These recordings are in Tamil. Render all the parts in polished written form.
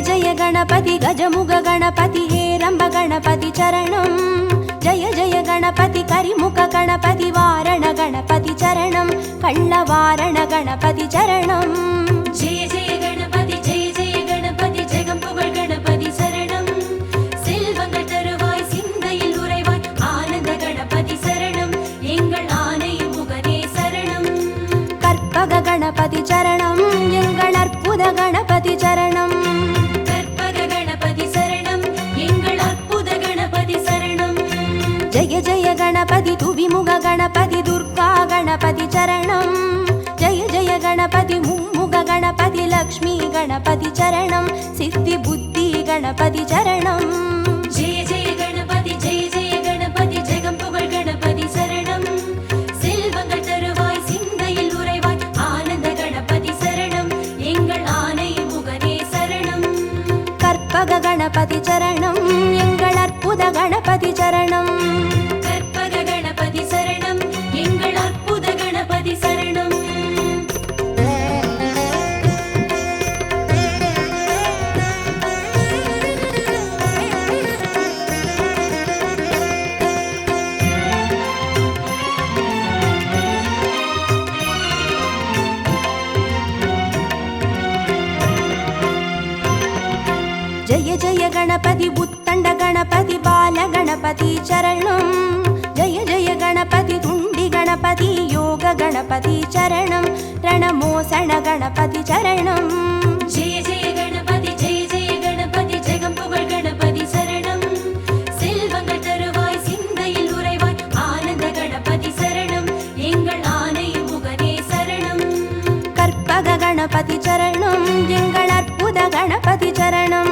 जय गणपति गजमुग गणपति हेरंब गणपति चरणं जय जय गणपति करिमुख गणपति वारण गणपति चरणं कल्लवारण गणपति चरणं जय जय गणपति जगம்புகழ் गणपति शरणं செல்வங்கள் தருவாய் சிந்தையில் உறைவாய் ஆனந்த கணபதி சரணம் எங்கள் ஆனை முகனே சரணம் கற்பக गणपति चरणं எங்கள் அற்புத गणपति चरणं जय जय गणपति तुविमुग गणपति दुर्गा गणपति चरणं जय जय गणपति मुम्मुग गणपति लक्ष्मी गणपति चरणं सिद्धि बुद्धि गणपति चरणं जय जय गणपति जगம்புகழ் गणपति शरणं செல்வங்கள் தருவாய் சிந்தையில் உறைவாய் ஆனந்த கணபதி சரணம் எங்கள் ஆனை முகனே சரணம் கற்பக गणपति चरणं எங்கள் அற்புத गणपति चरणं जय जय गणपति उत्तंड गणपति बाल गणपति चरणं जय जय गणपति तुंडी गणपति योग गणपति चरणं रणमोसण गणपति चरणं जय जय गणपति जगம்புகழ் गणपति शरणं செல்வங்கள் தருவாய் சிந்தையில் உறைவாய் ஆனந்த கணபதி சரணம் எங்கள் ஆனை முகனே சரணம் கற்பக गणपति चरणं எங்கள் அற்புத गणपति चरणं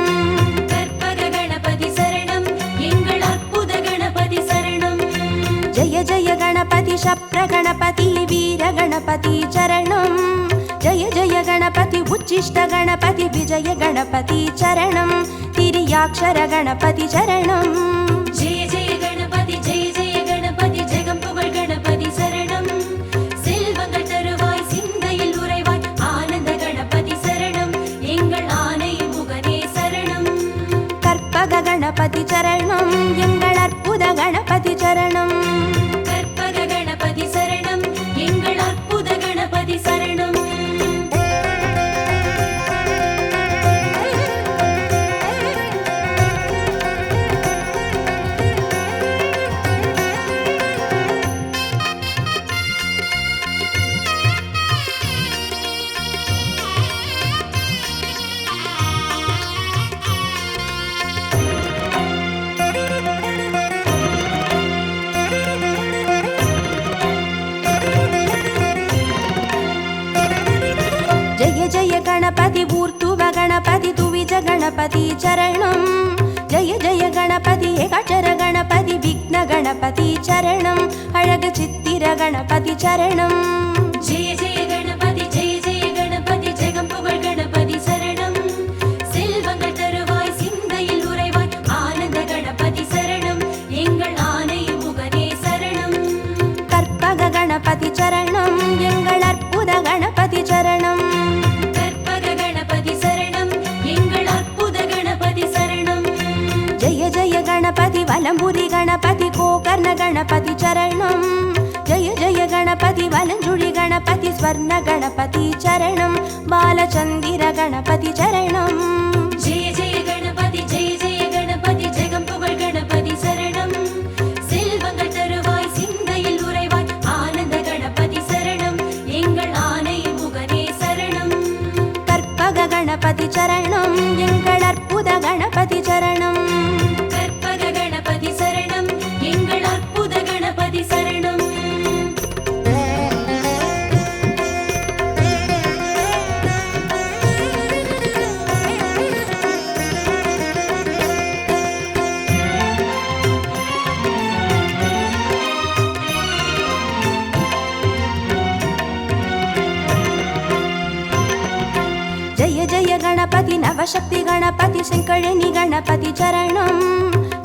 जय जय गणपति शप्र गणपति वीर गणपति चरणं जय जय गणपति उच्चिष्ट गणपति विजय गणपति चरणं तिर्याक्षर गणपति चरणं जय जय गणपति जगம்புகழ் गणपति शरणं செல்வங்கள் தருவாய் சிந்தையில் உறைவாய் ஆனந்த கணபதி சரணம் எங்கள் ஆனை முகனே சரணம் கற்பக गणपति चरणं எங்கள் அற்புத गणपति चरणं जय गणपति ऊर्ध्व गणपति तुविज गणपति चरणं जय जय गणपति एकाक्षर गणपति विघ्न गणपति चरणं अळग चित्तिर गणपति चरणं जय जय गणपति जगம்புகழ் गणपति शरणं செல்வங்கள் தருவாய் சிந்தையில் உறைவாய் ஆனந்த கணபதி சரணம் எங்கள் ஆனை முகனே சரணம் கற்பக गणपति चरणं எங்கள் அற்புத गणपति चरणं जय जय गणपति वलंबुरी गणपति गोकर्ण गणपति चरणं जय जय गणपति वलंजुळि गणपति स्वर्ण गणपति चरणं बालचंदिर गणपति चरणं जय जय गणपति जगம்புகழ் गणपति शरणं செல்வங்கள் தருவாய் சிந்தையில் உறைவாய் ஆனந்த கணபதி சரணம் எங்கள் ஆனை முகனே சரணம் கற்பக गणपति चरणं எங்கள் அற்புத गणपति चरणं जय जय गणपति नवशक्ति गणपति शंकरनि गणपति चरणं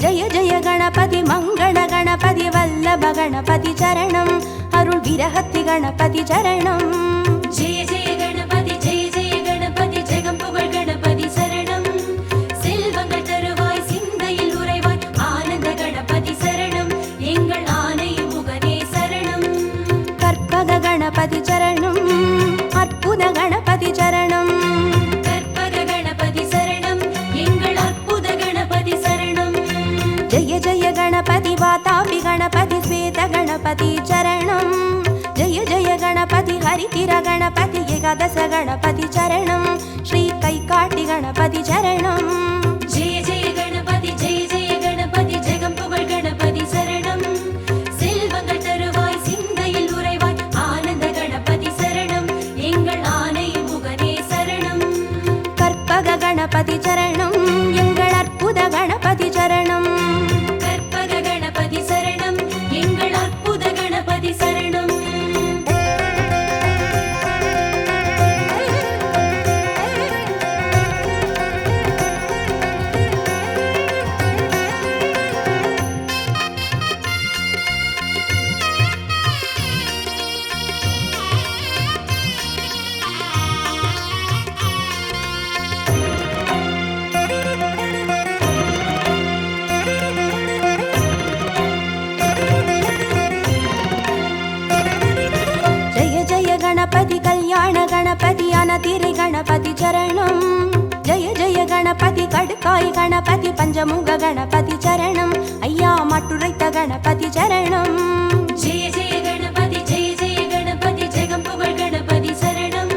जय जय गणपति मंगल गणपति वल्लभ गणपति चरणं अरुள் विरहति गणपति चरणं जय जय गणपति जगம்புகழ் गणपति शरणं गणपति चरणं जय जय गणपति हरितिर गणपति एकादश गणपति चरणं श्री कैकाटि गणपति चरणं जय जय गणपति जगं पुगழ் गणपति சரணம் செல்வங்கள் தருவாய் சிந்தையில் உறைவாய் ஆனந்த கணபதி சரணம் எங்கள் ஆனை முகனே சரணம் கற்பக गणपति चरणं எங்கள் அற்புத गणपति चरणं கற்பக கணபதி சரணம் எங்கள் அற்புத கணபதி சரணம் गणपति कल्याण गणपति अनतिरे गणपति चरणं जय जय गणपति कड़काय गणपति पंचमुग गणपति चरणं अय्या मट्टुरैत गणपति चरणं जय जय गणपति जगं पुगழ் गणपति சரணம்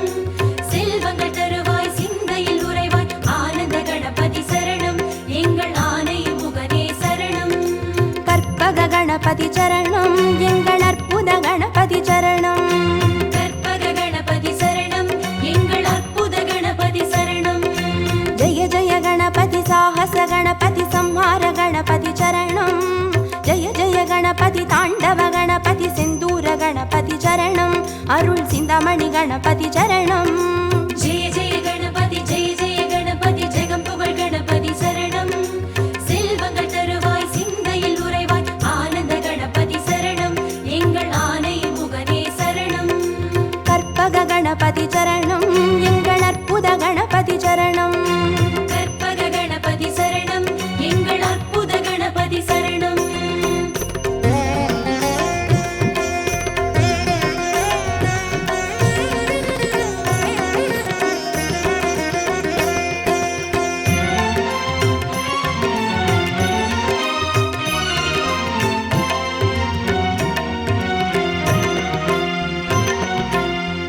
செல்வங்கள் தருவாய் சிந்தையில் உறைவாய் ஆனந்த கணபதி சரணம் எங்கள் ஆனை முகனே சரணம் கற்பக गणपति चरणं எங்கள் அற்புத गणपति चरणं जय जय गणपति साहस गणपति संहार गणपति चरणं जय जय गणपति तांडव गणपति सिंदूर गणपति चरणं अरुள் சிந்தாமணி गणपति चरणं जय जय गणपति जगं पुगழ் गणपति சரணம் செல்வங்கள் தருவாய் சிந்தையில் உறைவாய் ஆனந்த கணபதி சரணம் எங்கள் ஆனை முகனே சரணம் கற்பக गणपति चरणं எங்கள் அற்புத गणपति चरणं கற்பக கணபதி சரணம் எங்கள் அற்புத கணபதி சரணம்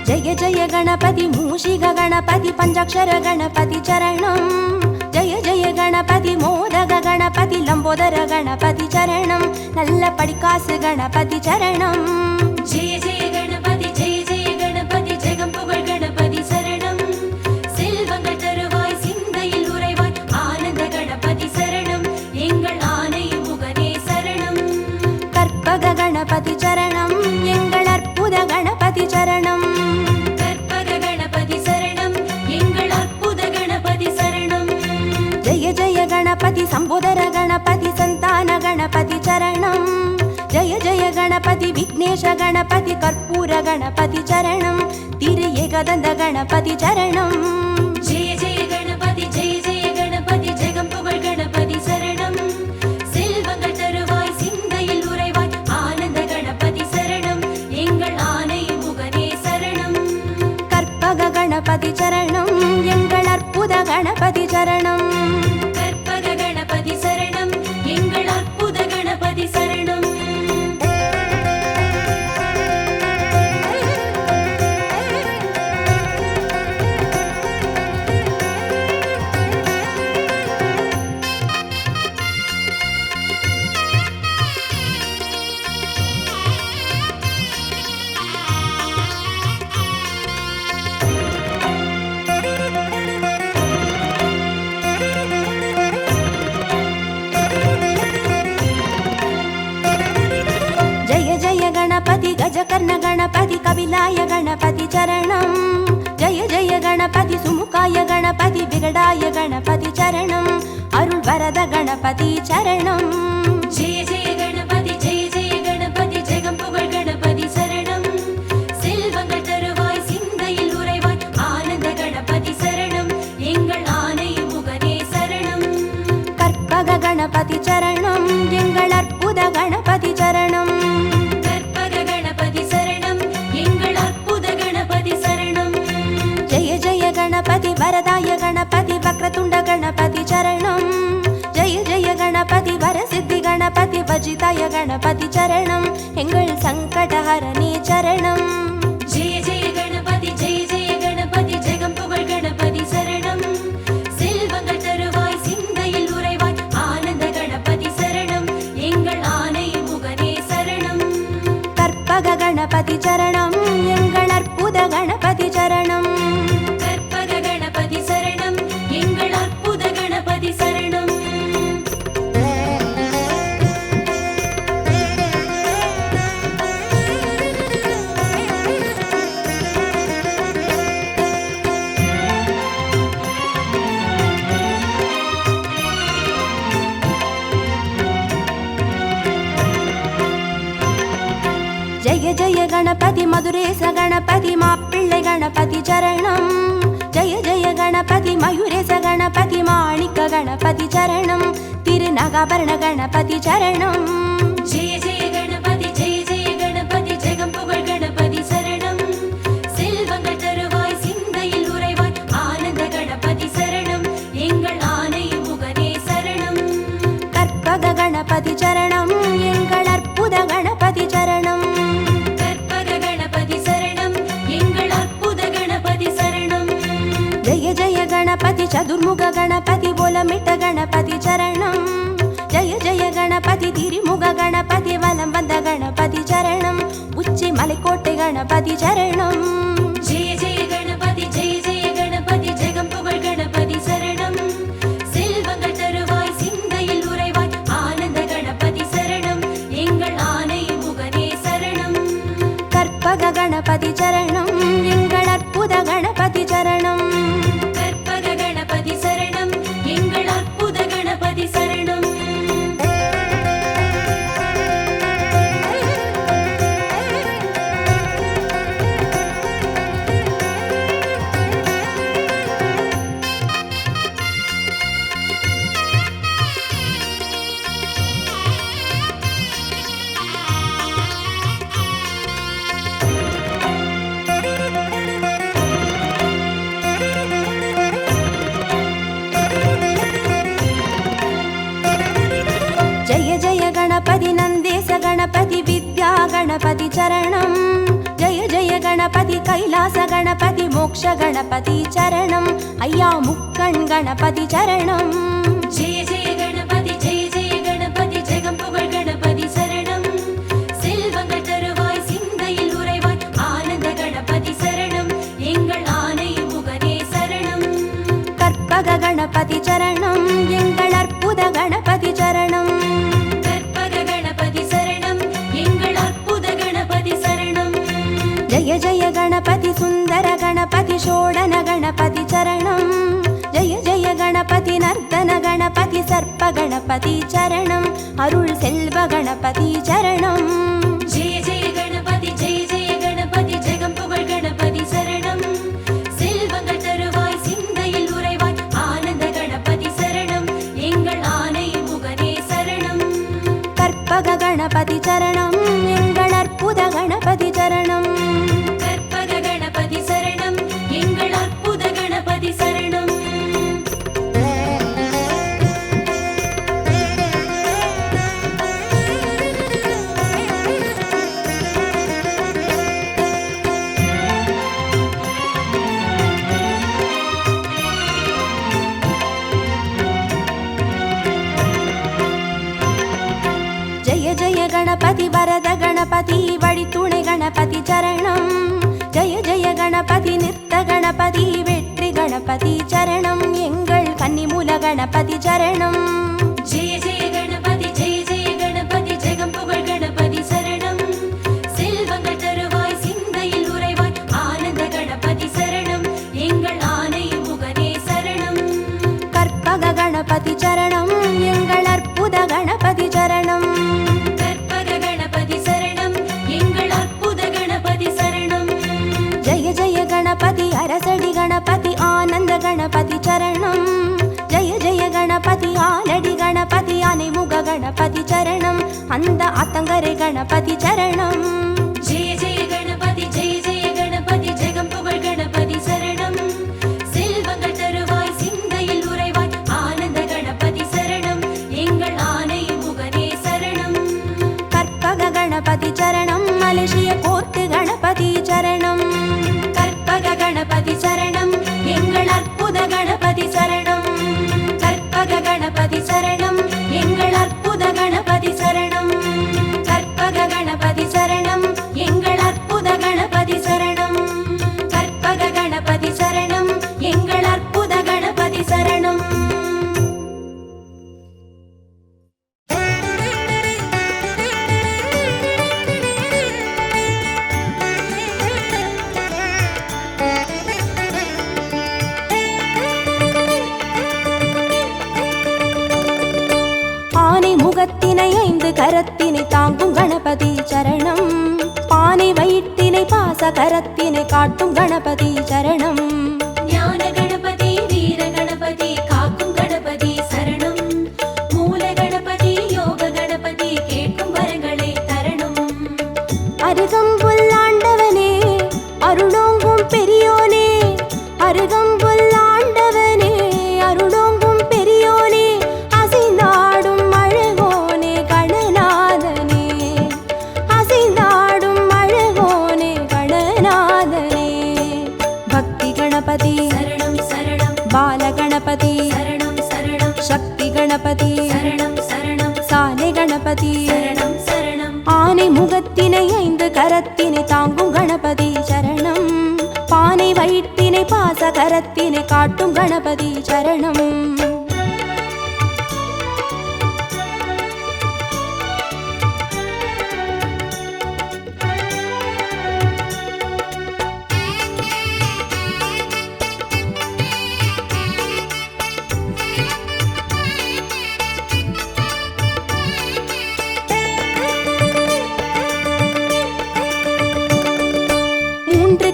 जय जय गणपति मूषिक गणपति पंचाक्षर गणपति चरणं जय जय गणपति मोदक गणपति लंबोदर गणपति चरणं नल्ल पडिकासु गणपति चरणं जय जय गणपति जगं पुगழ் गणपति சரணம் செல்வங்கள் தருவாய் சிந்தையில் உறைவாய் ஆனந்த கணபதி சரணம் எங்கள் ஆனை முகனே சரணம் கற்பக गणपति चरणं எங்கள் அற்புத गणपति चरणं கற்பக கணபதி சரணம் எங்கள் அற்புத கணபதி சரணம் जय जय गणपति संबोधर गणपति संतान गणपति चरणं जय जय गणपति विघ्नेश गणपति कर्पूर गणपति चरणं तिरु एकदन्त गणपति चरणं जय जय गणपति जगं पुगழ் गणपति சரணம் செல்வங்கள் தருவாய் சிந்தையில் உறைவாய் ஆனந்த கணபதி சரணம் எங்கள் ஆனை முகனே சரணம் கற்பக गणपति चरणं எங்கள் அற்புத गणपति चरणं கற்பக கணபதி சரணம் எங்கள் அற்புத கணபதி சரணம் गणपति गजकर्ण गणपति कपिलाय गणपति चरणं जय जय गणपति सुमुखाय गणपति विगडाय गणपति चरणं अरुள் वरद गणपति चरणं जय जय गणपति जगं पुगழ் गणपति சரணம் செல்வங்கள் தருவாய் சிந்தையில் உறைவாய் ஆனந்த கணபதி சரணம் எங்கள் ஆனை முகனே சரணம் கற்பக गणपति चरणं எங்கள் அற்புத गणपति चरणं गणपति वरदाय गणपति वक्रतुंड गणपति चरणं जय जय गणपति वरसिद्धि गणपति சர்வஜிதாய கணபதி சரணம் எங்கள் சங்கடஹரணே சரணம். ஜெய ஜெய கணபதி ஜெய ஜெய கணபதி ஜெகம் புகழ் கணபதி சரணம். செல்வங்கள் தருவாய் சிந்தையில் உறைவாய் ஆனந்த கணபதி சரணம் எங்கள் ஆனை முகனே சரணம். கற்பக கணபதி சரணம் எங்கள் அற்புத கணபதி சரணம். கற்பக கணபதி சரணம் எங்கள் அற்புத கணபதி சரணம். ஜெய ஜெய கணபதி மதுரேச கணபதி மாப்பிள்ளை கணபதி சரணம். ஜெய ஜெய கணபதி மயூரேச கணபதி மாணிக்க கணபதி சரணம். திருநகாபரண கணபதி சரணம். ஜெய ஜெய கணபதி ஜெய ஜெய கணபதி ஜெகம் புகழ் கணபதி சரணம். செல்வங்கள் தருவாய் சிந்தையில் உறைவாய் ஆனந்த கணபதி சரணம் எங்கள் ஆனை முகனே சரணம். கற்பக கணபதி சரணம் எங்கள் அற்புத கணபதி சரணம். கற்பக கணபதி சரணம் எங்கள் அற்புத கணபதி சரணம். ஜெய ஜெய கணபதி சதுர்முக கணபதி போலமிட்ட கணபதி சரணம். ஜெய ஜெய கணபதி திரிமுக கணபதி வலம் வந்த கணபதி சரணம். உச்சி மலைக்கோட்டை கணபதி சரணம். ஜெய ஜெய கணபதி ஜெய ஜெய கணபதி ஜெகம் புகழ் கணபதி சரணம். செல்வங்கள் தருவாய் சிந்தையில் உறைவாய் ஆனந்த கணபதி சரணம் எங்கள் ஆனை முகனே சரணம். கற்பக கணபதி சரணம் எங்கள் அற்புத கணபதி சரணம். கற்பக கணபதி சரணம் எங்கள் அற்புத கணபதி சரணம். ஜெய ஜெய கணபதி நந்தேச கணபதி வித்யா கணபதி சரணம். ஜெய ஜெய கணபதி கைலாச கணபதி மோக்ஷ கணபதி சரணம். ஐயா முக்கண் கணபதி சரணம். ஜெய ஜெய கணபதி ஜெய ஜெய கணபதி ஜெகம் புகழ் கணபதி சரணம். செல்வங்கள் தருவாய் சிந்தையில் உறைவாய் ஆனந்த கணபதி சரணம் எங்கள் ஆனை முகனே சரணம். கற்பக கணபதி சரணம் எங்கள் அற்புத கணபதி சரணம். கற்பக கணபதி சரணம் எங்கள் அற்புத கணபதி சரணம். ஜெய ஜெய கணபதி சுந்தர கணபதி சோடன கணபதி சரணம். ஜெய ஜெய கணபதி நர்த்தன கணபதி சர்ப்ப கணபதி சரணம். அருள் செல்வ கணபதி சரணம். ஜெய ஜெய கணபதி ஜெய ஜெய கணபதி ஜெகம் புகழ் கணபதி சரணம். செல்வங்கள் தருவாய் சிந்தையில் உறைவாய் ஆனந்த கணபதி சரணம் எங்கள் ஆனை முகனே சரணம். கற்பக கணபதி சரணம் எங்கள் அற்புத கணபதி சரணம். கற்பக கணபதி சரணம் எங்கள் அற்புத கணபதி சரணம். ஜெய ஜெய கணபதி வரத கணபதி வழித்துணை கணபதி சரணம். ஜெய ஜெய கணபதி நிறுத்த கணபதி வெற்றி கணபதி சரணம் எங்கள் கன்னிமூல கணபதி சரணம். ஜெய ஜெய கணபதி ஜெய ஜெய கணபதி ஜெகம் புகழ் கணபதி சரணம். செல்வங்கள் தருவாய் சிந்தையில் உறைவாய் ஆனந்த கணபதி சரணம் எங்கள் ஆனை முகனே சரணம். கற்பக கணபதி சரணம் எங்கள் அற்புத கணபதி சரணம். கற்பக கணபதி சரணம் எங்கள் அற்புத கணபதி சரணம். ஜெய ஜெய கணபதி அரசடி கணபதி ஆனந்த கணபதி சரணம். ஜெய ஜெய கணபதி ஆலடி கணபதி அனைமுக கணபதி சரணம். அந்த ஆத்தங்கரை கணபதி சரணம். ஜெய ஜெய கணபதி ஜெய ஜெய கணபதி ஜெகம் புகழ் கணபதி சரணம். செல்வங்கள் தருவாய் சிந்தையில் உறைவாய் ஆனந்த கணபதி சரணம் எங்கள் ஆனை முகனே சரணம். முகத்தினை 5 கரத்தினை தாங்கும் கணபதி சரணம். பானை வயிற்றினை பாச கரத்தினை காட்டும் கணபதி சரணம். ஞான கணபதி வீர கணபதி காக்கும் கணபதி சரணம். மூல கணபதி யோக கணபதி கேட்கும் வரங்களை தரணும். அருகம்புல் ஆண்டவனே அருளோங்கும் பெரியோனே, அருகம்புல் ஆண்டவனே அருளோங்கும் பெரியோனே, அசைந்தாடும் அழகோனே கணநாதனே, அசைந்தாடும் அழகோனே கணநாதனே. பக்தி கணபதி சரணம் சரணம். பால கணபதி சரணம் சரணம். சக்தி கணபதி சரணம் சரணம். சாலை கணபதி சரணம் சரணம். ஆனை முகத்தினை 5 கரத்தினை தாங்கும் கணபதி சரணம். பானை வயிற்றினை பாச கரத்தினை காட்டும் கணபதி சரணம்.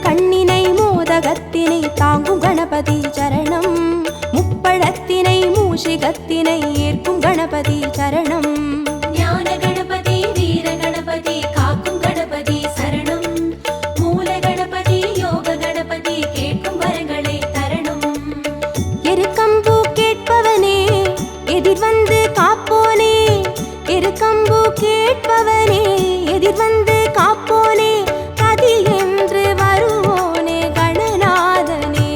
கண்ணினை மோதகத்தினை தாங்கும் கணபதி சரணம். முப்பழத்தினை மூஷிகத்தினை ஏற்கும் கணபதி சரணம். ஞான கணபதி வீர கணபதி காக்கும் கணபதி சரணம். மூல கணபதி யோக கணபதி கேட்கும் வரங்களை தரணும். எருக்கம்பூ கேட்பவனே எதிர்வந்து காப்போனே, எருக்கம்பூ கேட்பவனே எதிர்வந்து காப்போனே, கதி என்று வருவோனே கணநாதனே,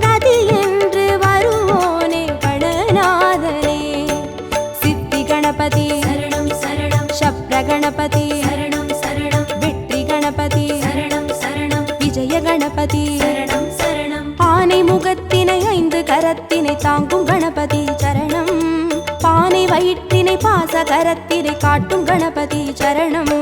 கதி என்று வருவோனே கணநாதனே. சித்தி கணபதி சரணம் சரணம். சப்ர கணபதி சரணம் சரணம். வெற்றி கணபதி சரணம் சரணம். விஜய கணபதி சரணம் சரணம். ஆனை முகத்தினை 5 கரத்தினை தாங்கும் கணபதி சரணம். பானை வயிற்றினை பாச கரத்தினை காட்டும் கணபதி சரணம்.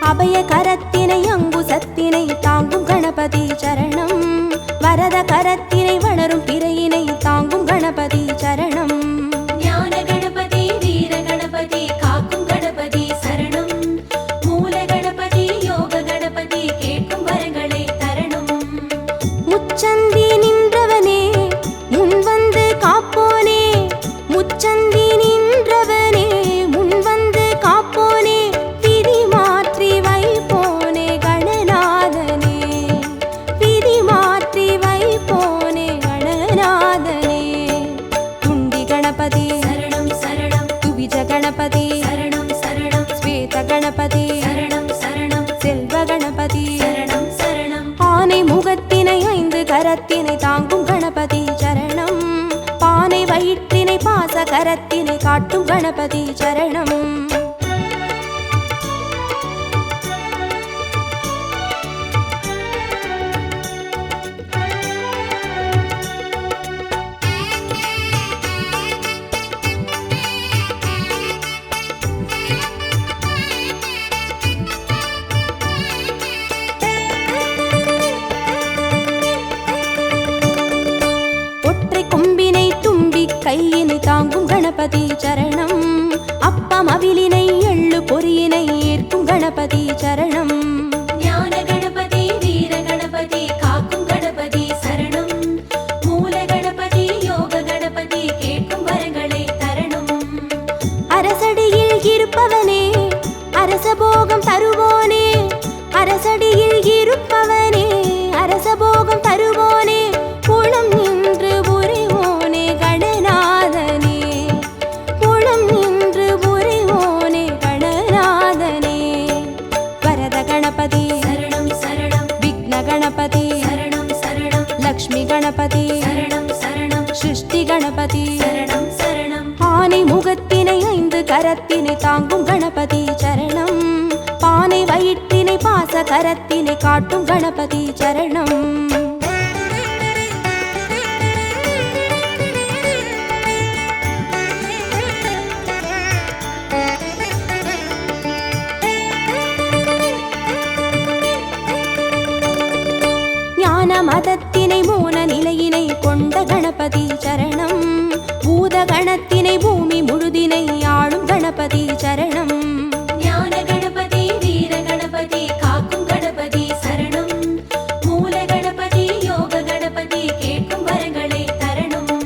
அபய கரத்தினை அங்குசத்தினை தாங்கும் கணபதி சரணம். வரத கரத்தினை வளரும் பிறையினை தாங்கும் கணபதி சரணம். ஞான கணபதி வீர கணபதி காக்கும் கணபதி சரணம். மூல கணபதி யோக கணபதி கேட்கும் வரங்களை தரணும். முச்சந்தி நின்றவனே முன்வந்து காப்போனே, முச்சந்தி நின்றவனே முன்வந்து காப்போனே, விதி மாற்றி வைப்போனே கணநாதனே, விதி மாற்றி வைப்போனே கணநாதனே. துண்டி கணபதி சரணம் சரணம். துவிஜ கணபதி சரணம் சரணம். ஸ்வேத கணபதி சரணம் சரணம். செல்வ கணபதி சரணம் சரணம். ஆனை முகத்தினை 5 கரத்தினை தாங்கும் கணபதி சரணம். பானை வயிற்றினை பாச கரத்தினை காட்டும் கணபதி சரணம். ஒற்றை கொம்பினை தும்பி கையினை தாங்கும் கணபதி சரணம். அப்பம் அவிலினை எள்ளு பொறியினை ஏற்கும் கணபதி சரணம். ஞான கணபதி வீர கணபதி காக்கும் கணபதி சரணம். மூல கணபதி யோக கணபதி கேட்கும் வரங்களை தரணும். அரசடியில் இருப்பவனே அரசபோகம் தருவோனே, அரசடியில் இருப்பவனே அரசபோகம் தருவோனே, குளம் நின்று புரிவோனே கணநாதனே, குளம் நின்று புரிவோனே கணநாதனே. வரத கணபதி சரணம் சரணம். விக்ன கணபதி சரணம் சரணம். லக்ஷ்மி கணபதி சரணம் சரணம். சிருஷ்டி கணபதி சரணம் சரணம். ஆனை முகத்தினை 5 கரத்தினை தாங்கும் கணபதி சரணம். பானை வயிற்றினை பாச கரத்தினை காட்டும் கணபதி சரணம். நிலையினை கொண்ட கணபதி சரணம். பூத கணத்தினை பூமி முழுதினை ஆளும் கணபதி சரணம். ஞான கணபதி வீர கணபதி காக்கும் கணபதி சரணம். மூல கணபதி யோக கணபதி கேட்கும் வரங்களை தரணும்.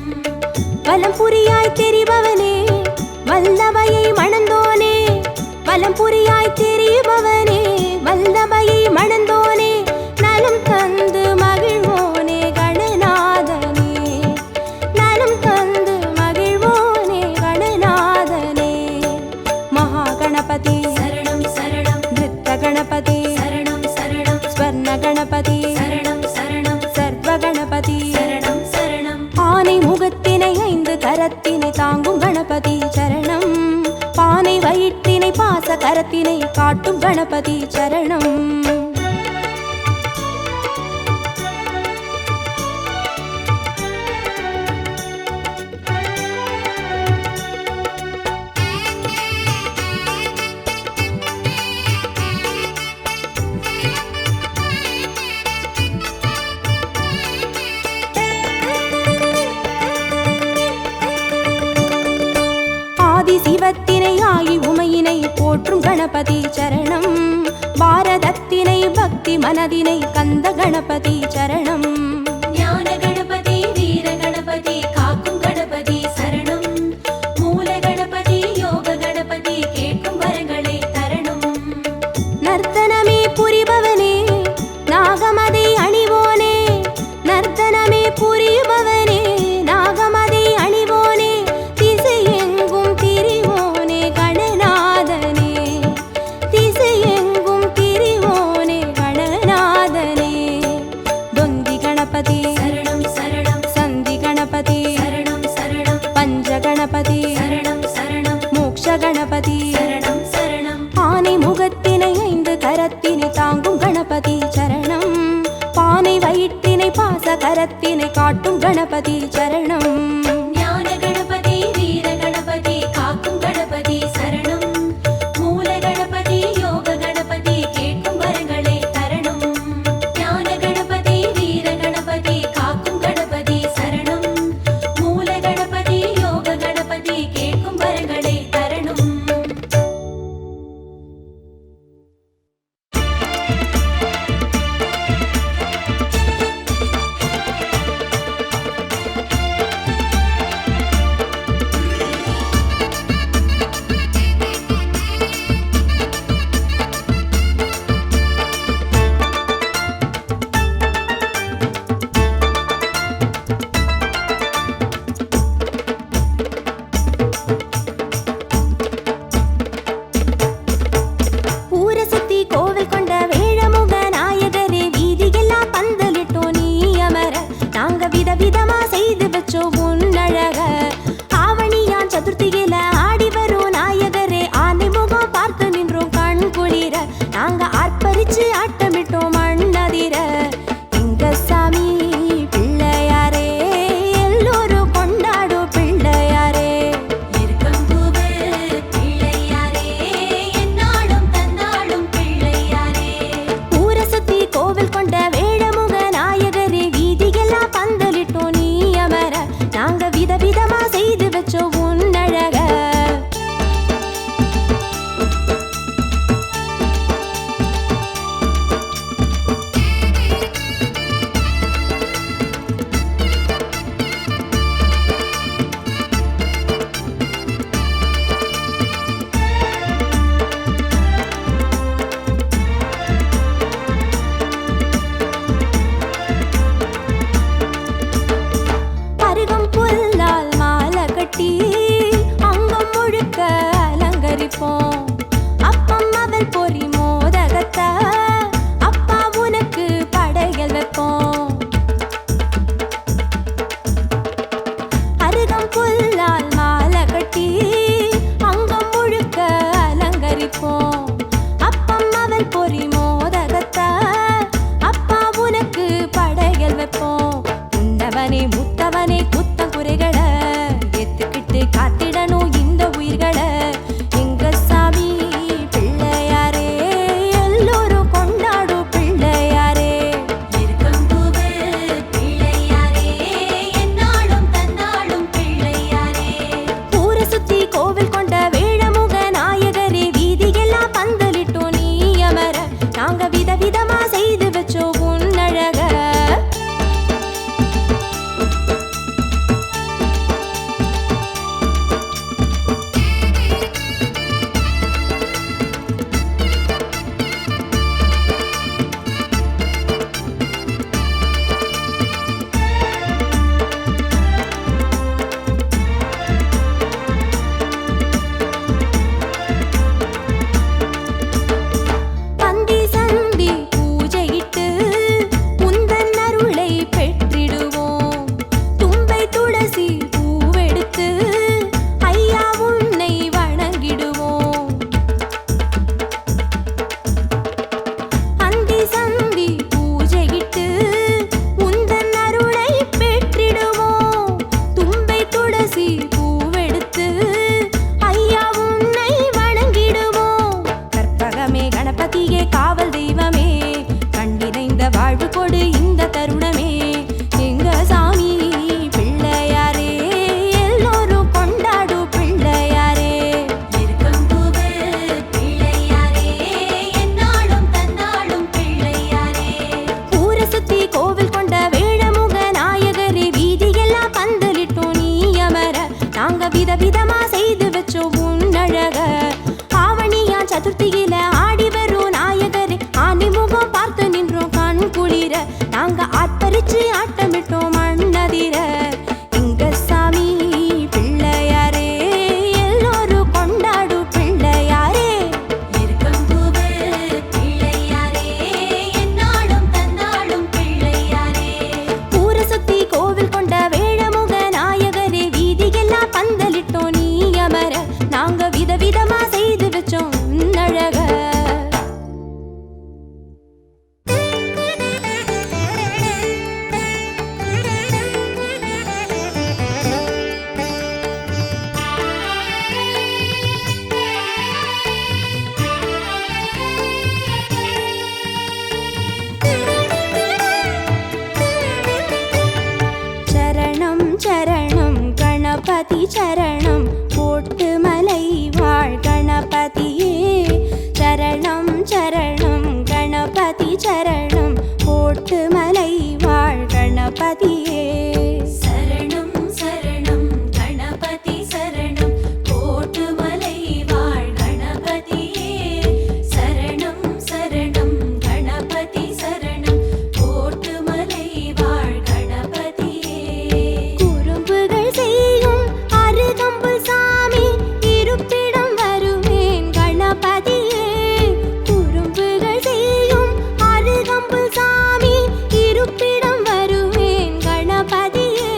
வலம் புரியாய் தெரிபவனே வல்லமையை மணந்தோனே, வலம் புரியாய் தெரிபவனே வல்லமையை மணந்தோனே, நலம் தந்து மகிழ்வோனே கணநாதனே, நலம் தந்து மகிழ்வோனே கணநாதனே. மகா கணபதி சரணம் சரணம். நித்த கணபதி சரணம் சரணம். ஸ்வர்ண கணபதி சரணம் சரணம். சர்வ கணபதி சரணம் சரணம். ஆனை முகத்தினை 5 கரத்தினை தாங்கும் கணபதி சரணம். பானை வயிற்றினை பாச கரத்தினை காட்டும் கணபதி சரணம். ஆதி சிவத்தினை ஆகி உமையினை போற்றும் கணபதி சரணம். பாரதத்தினை பக்தி மனதினை கந்த கணபதி சரணம். ஞான கணபதி வீர கணபதி காக்கும் கணபதி சரணம். மூல கணபதி யோக கணபதி கேட்கும் வரங்களை தரணும். நர்த்தனமே புரிபவனே நாகமதை அணிவோனே, நர்த்தனமே புரிபவனே நாகமதை அணிவோனே, திசையெங்கும் திரிவோனே கணநாதனே, திசையெங்கும் திரிவோனே கணநாதனே. தொந்தி கணபதி சரணம் சரணம். சந்தி கணபதி சரணம் சரணம். பஞ்ச கணபதி சரணம் சரணம். மோக்ஷ கணபதி சரணம் சரணம். ஆனை முகத்தினை 5 கரத்தினை தாங்கும் கணபதி சரணம். பானை வயிற்றினை பாச கரத்தினை காட்டும் கணபதி சரணம். ஞான கணபதி வீர கணபதி காக்கும் கணபதி சரணம். மூல கணபதி யோக கணபதி கேட்கும் வரங்களை தரணும். ஞான கணபதி வீர கணபதி காக்கும் கணபதி சரணம். மூல கணபதி யோக கணபதி கேட்கும் வரங்களை தரணும். ஊரசுத்தி கோவில் கொண்ட வேழமுக நாயகரே, வீதியெல்லாம் பந்தலிட்டோம் நீ அமர, நாங்க விதவிதமா செய்து வச்சோம் உன்னழக. ஆவணியான் சதுர்த்தியில ஆடி வரும் நாயகரே, ஆனை முகம் பார்த்து நின்றோம் கண் குளிர, நாங்க ஆர்ப்பரிச்சு ஆட்டமிட்டோம் மண்ணதிர. எங்க சாமி பிள்ளையாரே எல்லோரும் கொண்டாடும் பிள்ளையாரே. இருக்கம்பூவு பிள்ளையாரே என்னாலும் தன்னாலும் பிள்ளையாரே. ஊரை சுத்தி கோவில் கொண்ட வேழமுக நாயகரே, வீதியெல்லாம் பந்தலிட்டோம் நீ அமர, நாங்க விதவிதமா செய்து வச்சோம் உன்னழக. நாங்க விதவிதமா செய்து வச்சோம் உன்னழக. ஆவணியா சதுர்த்தியில ஆடி வரும் நாயகரே, ஆண்டி முகம் பார்த்து நின்றோம் கண் குளிர. நாங்க ஆர்ப்பரிச்சு ஆட்டமிட்டோம் மண்ணதிர. எங்க சாமி பிள்ளையாரே, எல்லோரும் கொண்டாடும் பிள்ளையாரே. இருக்கம்பூவு பிள்ளையாரே, என்னாலும் தன்னாலும் பிள்ளையாரே. ஊரை சுத்தி கோவில் கொண்ட வேழமுக நாயகரே, வீதியெல்லாம் பந்தலிட்டோம் நீ அமர. நாங்க விதவிதமா செய்து வச்சோம் உன்னழக. சரணம் சரணம் கணபதி சரணம், போட்டு மலை வாழ் கணபதியே. சரணம் சரணம் கணபதி சரணம், போட்டு மலை வாழ் கணபதியே. சரணம் சரணம் கணபதி சரணம், கோட்டுமலை வாழ் கணபதியே. சரணம் சரணம் கணபதி சரணம், கோட்டுமலை வாழ் கணபதியே. குறும்புகள் செய்யும் அருகம்புல் சாமி, இருப்பிடம் வருவேன் கணபதியே. குறும்புகள் செய்யும் அருகம்புல் சாமி, இருப்பிடம் வருவேன் கணபதியே.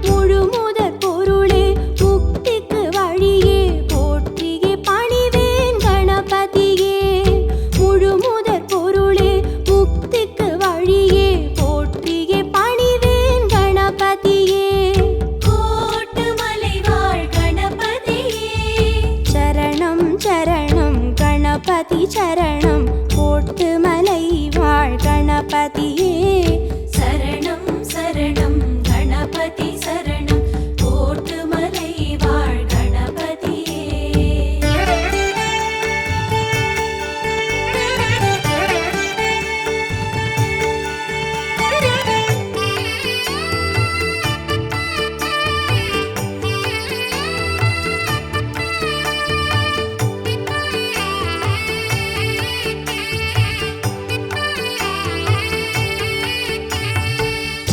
முழுமுதற் பொருளே முக்திக்கு வழியே, போற்றியே பணிவேன் கணபதியே. முழுமுதற் பொருளே முக்திக்கு வழியே, போற்றியே பணிவேன் கணபதியே. கோட்டுமலை வாழ் கணபதியே. சரணம் சரணம் கணபதி சரணம், போட்டு மலை வாழ் கணபதியே. சரணம் சரணம் கணபதி சரணம், கோட்டுமலை வாழ் கணபதியே.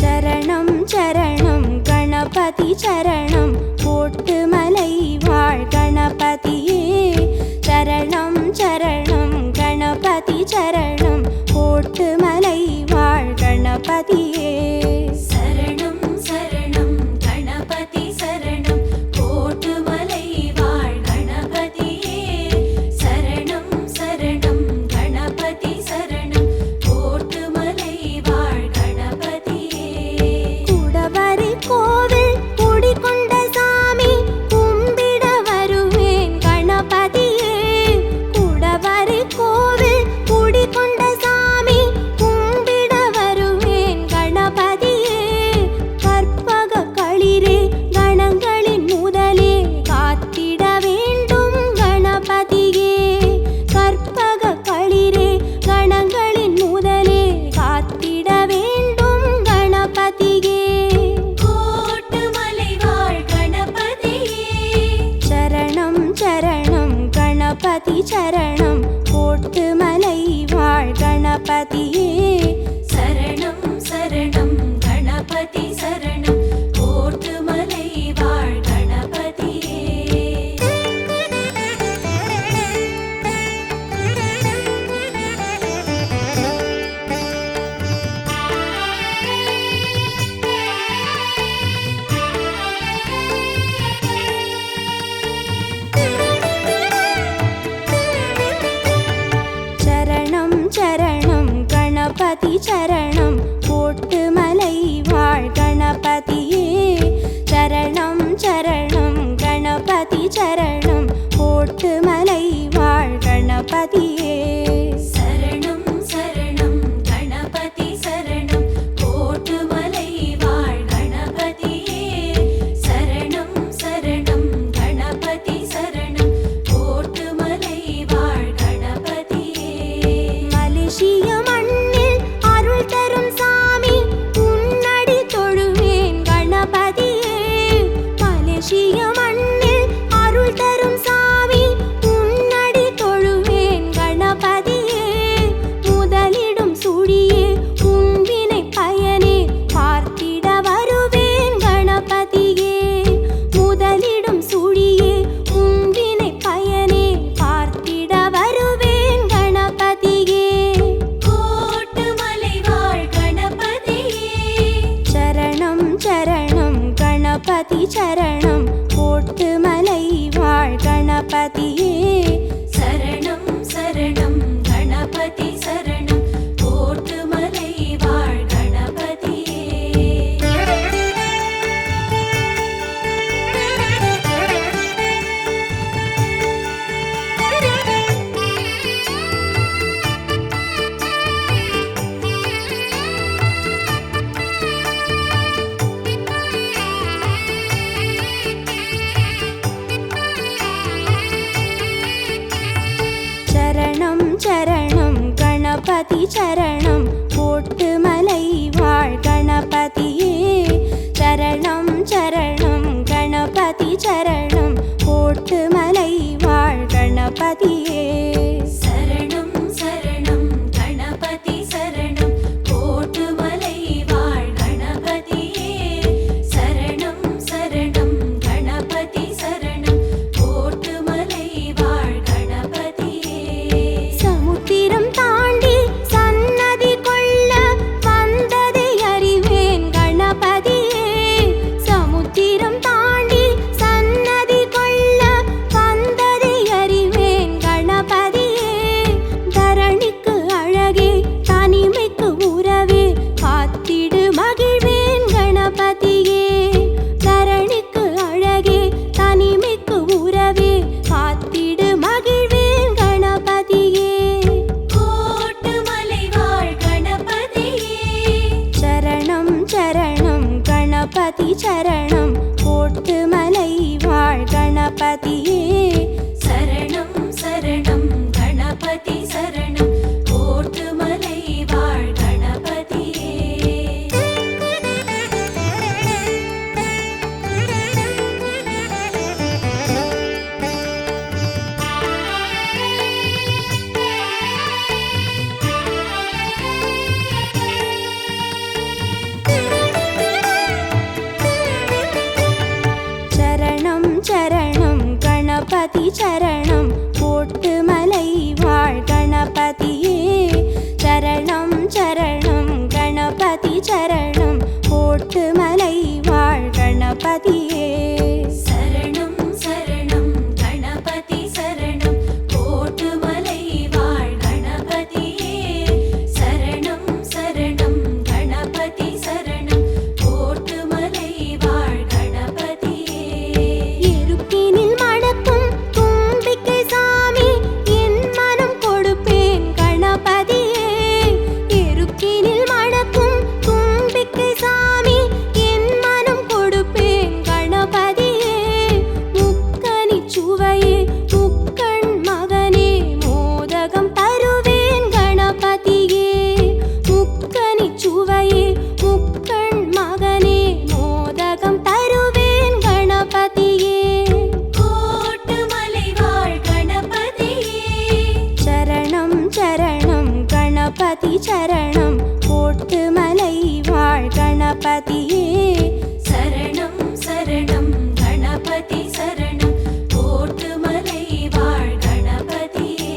சரணம் சரணம் கணபதி சரணம், போட்டு மலை வாழ் கணபதியே. சரணம் சரணம் கணபதி சரணம், போட்டு மலை வாழ் கணபதியே. சரணம் சரணம் கணபதி சரணம், கோட்டுமலை வாழ் கணபதியே. சரணம் சரணம் கணபதி சரணம், கோட்டுமலை வாழ் கணபதியே. குடவரை கோவில் குடிகொண்ட சாமி, கும்பிட வருவேன் கணபதியே. குடவரை கோவில் குடிகொண்ட சாமி, கும்பிட வருவேன் கணபதியே. கற்பக களிரே கணங்களின் முதலே, காத்திட வேண்டும் கணபதியே. கற்பக களிரே கணங்களின் முதலே, காத்திட வேண்டும் கணபதியே. கோட்டுமலை வாழ் கணபதியே. சரணம் சரணம் கணபதி சரணம், போட்டு மலை வாழ் கணபதியே. சரணம் சரணம் கணபதி சரணம், கோட்டுமலை வாழ் கணபதியே. சரணம் சரணம் கணபதி சரணம், போட்டு மலை வாழ் கணபதியே. சரணம் சரணம் கணபதி சரணம், போட்டு மலை வாழ் கணபதியே. சரணம் சரணம் கணபதி சரணம், கோட்டுமலை வாழ் கணபதியே. சரணம் சரணம் கணபதி சரணம், கோட்டுமலை வாழ் கணபதியே. மலேசிய மண்ணில் அருள் தரும் சாமி, உன்னடி தொழுவேன் கணபதியே. மலேசிய கணபதியே சரணம் சரணம் கணபதி சரணம் கோட்டுமலை வாழ் கணபதியே சரணம் சரணம் கணபதி சரணம் கோட்டுமலை வாழ் கணபதியே சரணம் சரணம் கணபதி சரணம் கோட்டுமலை வாழ் கணபதியே சரணம் சரணம் கணபதி சரணம் கோட்டுமலை வாழ் கணபதியே சரணம் சரணம் கணபதி சரணம் கோட்டுமலை வாழ் கணபதியே சமுத்திரம் தாண்டி சன்னதி கொள்ள வந்ததை அறிவேன் கணபதியே சமுத்திரம் தாண்டி சன்னதி கொள்ள வந்ததை அறிவேன் கணபதியே தரணிக்கு அழகே தனிமைக்கு உறவே காத்திடு மகிழ்வேன் கணபதியே தரணிக்கு அழகே தனிமைக்கு உறவே காத்திடு மகிழ்வேன் கணபதியே கோட்டுமலை வாழ் கணபதியே சரணம் சரணம் கணபதி சரணம் கோட்டுமலை வாழ் கணபதியே சரணம் சரணம் கணபதி சரணம் கோட்டுமலை வாழ் கணபதியே சரணம் சரணம் கணபதி சரணம் கோட்டுமலை வாழ் கணபதியே சரணம் சரணம் கணபதி சரணம் கோட்டுமலை வாழ் கணபதியே சரணம் சரணம் கணபதி சரணம் கோட்டுமலை வாழ் கணபதியே சரணம் சரணம் கணபதி சரணம் கோட்டுமலை வாழ் கணபதியே இருப்பினில் மணக்கும் தும்பிக்கை சாமி என் மனம் கொடுப்பேன் கணபதியே இருக்கினில் மணக்கும் தும்பிக்கை சாமி என் மனம் கொடுப்பேன் கணபதியே முக்கனி சுவையே முக்கண் மகனே மோதகம் தருவேன் கணபதியே முக்கனி சுவையே முக்கண் மகனே மோதகம் தருவேன் கணபதியே கோட்டுமலை வாழ் கணபதியே சரணம் சரணம் கணபதி சரணம் கோட்டுமலை வாழ் கணபதியே சரணம் சரணம் கணபதி சரணம் கோட்டுமலை வாழ் கணபதியே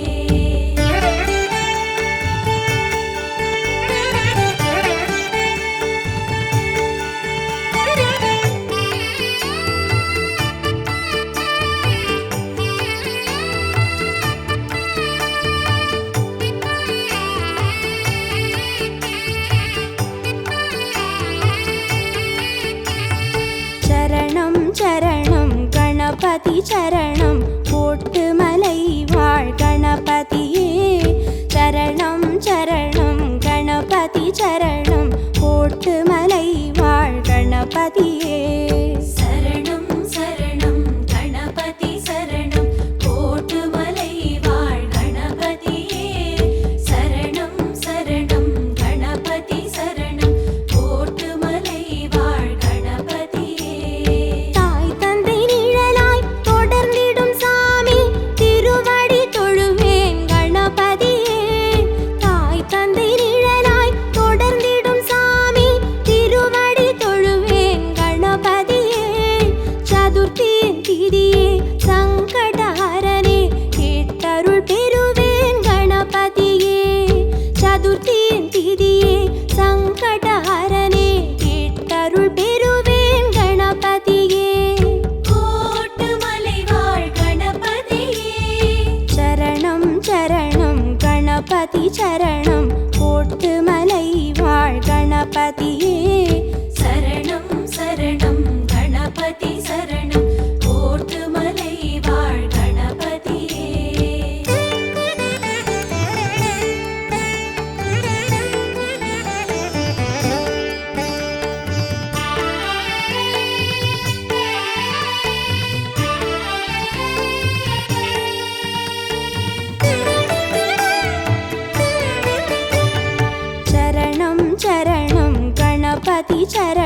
சரணம் சரணம் கணபதி சரணம் கோட்டுமலை வாழ் கணபதியே சரணம் சரணம் கணபதி சரணம் கோட்டுமலை வாழ் கணபதியே சரணம் சரணம் கணபதி சரணம் கோட்டுமலை வாழ் கணபதியே சரணம் சரணம் கணபதி சரணம் கோட்டுமலை வாழ் கணபதியே தாய் தந்தை நிழலாய் தொடர்ந்திடும் கணபதி சரணம் கோட்டுமலை வாழ் கணபதியே சரணம் சரணம் கணபதி சரணம் கோட்டுமலை வாழ் கணபதியே சரணம் சரணம் கணபதி சரணம்